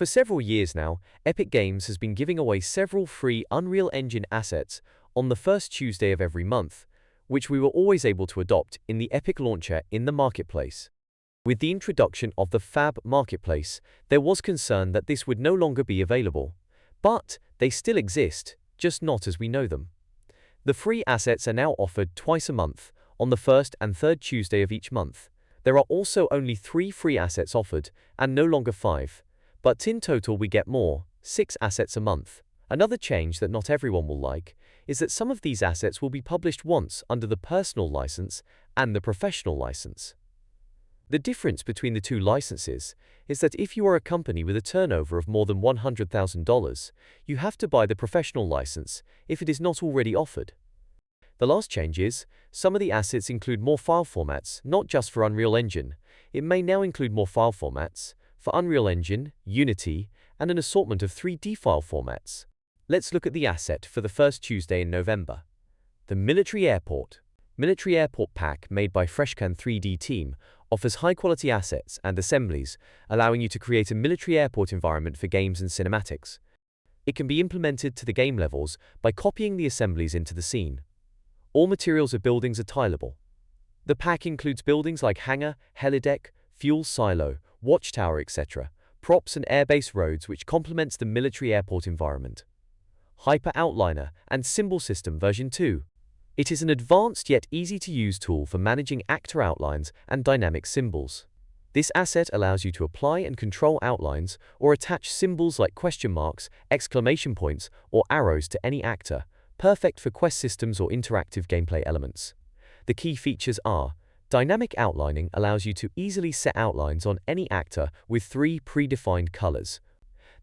For several years now, Epic Games has been giving away several free Unreal Engine assets on the first Tuesday of every month, which we were always able to adopt in the Epic launcher in the marketplace. With the introduction of the FAB marketplace, there was concern that this would no longer be available. But they still exist, just not as we know them. The free assets are now offered twice a month, on the first and third Tuesday of each month. There are also only 3 free assets offered, and no longer 5. But in total we get more, 6 assets a month. Another change that not everyone will like is that some of these assets will be published once under the personal license and the professional license. The difference between the two licenses is that if you are a company with a turnover of more than $100,000, you have to buy the professional license if it is not already offered. The last change is, some of the assets include more file formats, not just for Unreal Engine. It may now include more file formats for Unreal Engine, Unity, and an assortment of 3D file formats. Let's look at the asset for the first Tuesday in November. The Military Airport. Military Airport Pack, made by Freshcan 3D team, offers high-quality assets and assemblies, allowing you to create a military airport environment for games and cinematics. It can be implemented to the game levels by copying the assemblies into the scene. All materials of buildings are tileable. The pack includes buildings like hangar, helideck, fuel silo, watchtower, etc., props and airbase roads, which complements the military airport environment. Hyper Outliner and Symbol System version 2. It is an advanced yet easy-to-use tool for managing actor outlines and dynamic symbols. This asset allows you to apply and control outlines or attach symbols like question marks, exclamation points, or arrows to any actor, perfect for quest systems or interactive gameplay elements. The key features are: dynamic outlining allows you to easily set outlines on any actor with 3 predefined colors.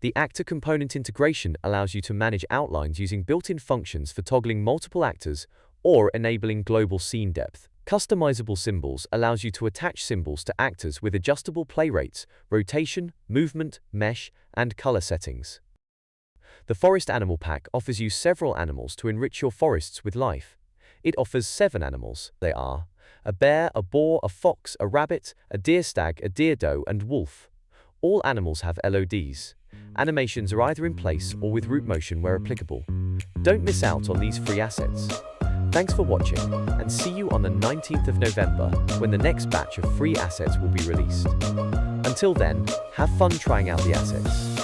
The actor component integration allows you to manage outlines using built-in functions for toggling multiple actors or enabling global scene depth. Customizable symbols allows you to attach symbols to actors with adjustable play rates, rotation, movement, mesh, and color settings. The Forest Animal Pack offers you several animals to enrich your forests with life. It offers 7 animals. They are a bear, a boar, a fox, a rabbit, a deer stag, a deer doe, and wolf. All animals have LODs. Animations are either in place or with root motion where applicable. Don't miss out on these free assets. Thanks for watching, and see you on the 19th of November when the next batch of free assets will be released. Until then, have fun trying out the assets.